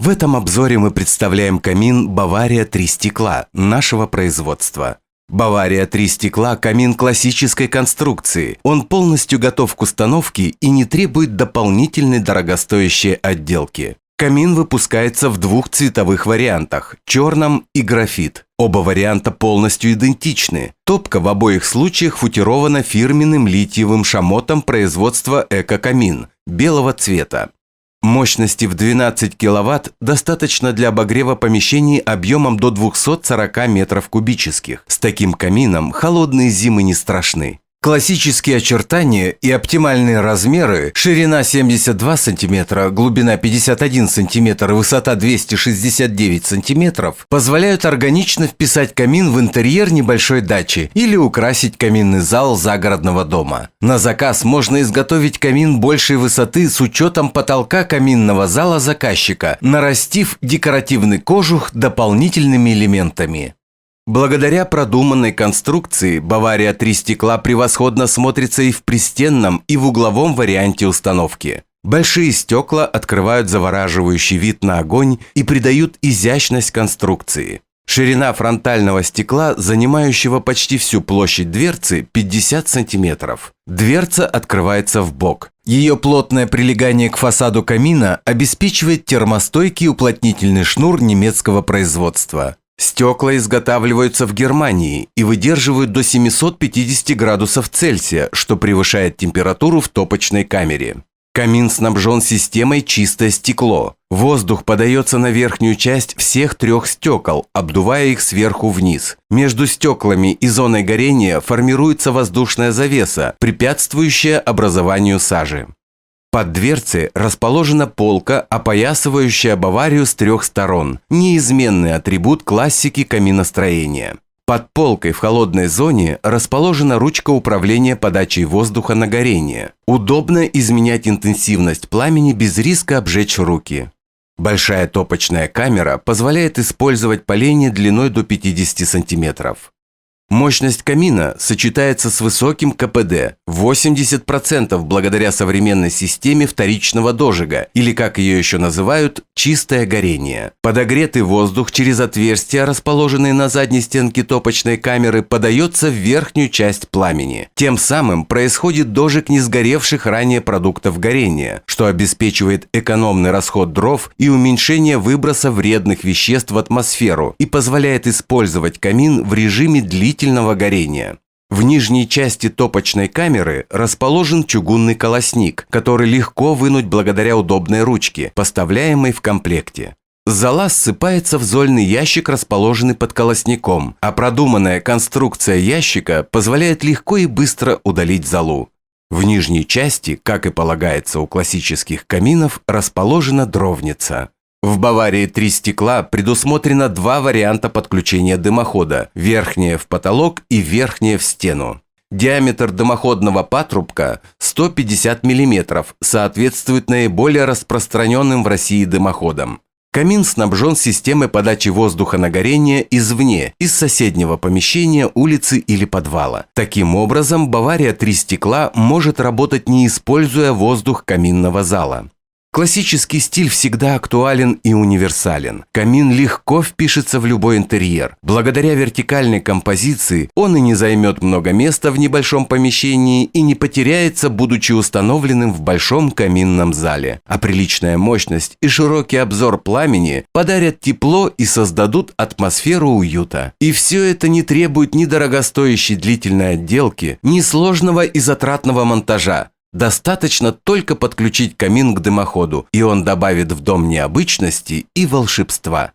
В этом обзоре мы представляем камин «Бавария 3 стекла» нашего производства. «Бавария 3 стекла» – камин классической конструкции. Он полностью готов к установке и не требует дополнительной дорогостоящей отделки. Камин выпускается в двух цветовых вариантах – черном и графит. Оба варианта полностью идентичны. Топка в обоих случаях футирована фирменным литиевым шамотом производства «Эко-камин» белого цвета. Мощности в 12 кВт достаточно для обогрева помещений объемом до 240 метров кубических. С таким камином холодные зимы не страшны. Классические очертания и оптимальные размеры – ширина 72 см, глубина 51 см, высота 269 см – позволяют органично вписать камин в интерьер небольшой дачи или украсить каминный зал загородного дома. На заказ можно изготовить камин большей высоты с учетом потолка каминного зала заказчика, нарастив декоративный кожух дополнительными элементами. Благодаря продуманной конструкции «Бавария 3 стекла» превосходно смотрится и в пристенном, и в угловом варианте установки. Большие стекла открывают завораживающий вид на огонь и придают изящность конструкции. Ширина фронтального стекла, занимающего почти всю площадь дверцы, 50 см. Дверца открывается в бок. Ее плотное прилегание к фасаду камина обеспечивает термостойкий уплотнительный шнур немецкого производства. Стекла изготавливаются в Германии и выдерживают до 750 градусов Цельсия, что превышает температуру в топочной камере. Камин снабжен системой «Чистое стекло». Воздух подается на верхнюю часть всех трех стекол, обдувая их сверху вниз. Между стеклами и зоной горения формируется воздушная завеса, препятствующая образованию сажи. Под дверцей расположена полка, опоясывающая Баварию с трех сторон. Неизменный атрибут классики каминостроения. Под полкой в холодной зоне расположена ручка управления подачей воздуха на горение. Удобно изменять интенсивность пламени без риска обжечь руки. Большая топочная камера позволяет использовать поленья длиной до 50 см. Мощность камина сочетается с высоким КПД – 80% благодаря современной системе вторичного дожига, или, как ее еще называют, чистое горение. Подогретый воздух через отверстия, расположенные на задней стенке топочной камеры, подается в верхнюю часть пламени. Тем самым происходит дожиг несгоревших ранее продуктов горения, что обеспечивает экономный расход дров и уменьшение выброса вредных веществ в атмосферу и позволяет использовать камин в режиме длительного горения. В нижней части топочной камеры расположен чугунный колосник, который легко вынуть благодаря удобной ручке, поставляемой в комплекте. Зола ссыпается в зольный ящик, расположенный под колосником, а продуманная конструкция ящика позволяет легко и быстро удалить золу. В нижней части, как и полагается у классических каминов, расположена дровница. В «Баварии 3 стекла» предусмотрено два варианта подключения дымохода – верхнее в потолок и верхнее в стену. Диаметр дымоходного патрубка 150 мм, соответствует наиболее распространенным в России дымоходам. Камин снабжен системой подачи воздуха на горение извне, из соседнего помещения, улицы или подвала. Таким образом, «Бавария 3 стекла» может работать, не используя воздух каминного зала. Классический стиль всегда актуален и универсален. Камин легко впишется в любой интерьер. Благодаря вертикальной композиции он и не займет много места в небольшом помещении и не потеряется, будучи установленным в большом каминном зале. А приличная мощность и широкий обзор пламени подарят тепло и создадут атмосферу уюта. И все это не требует ни дорогостоящей длительной отделки, ни сложного и затратного монтажа. Достаточно только подключить камин к дымоходу, и он добавит в дом необычности и волшебства.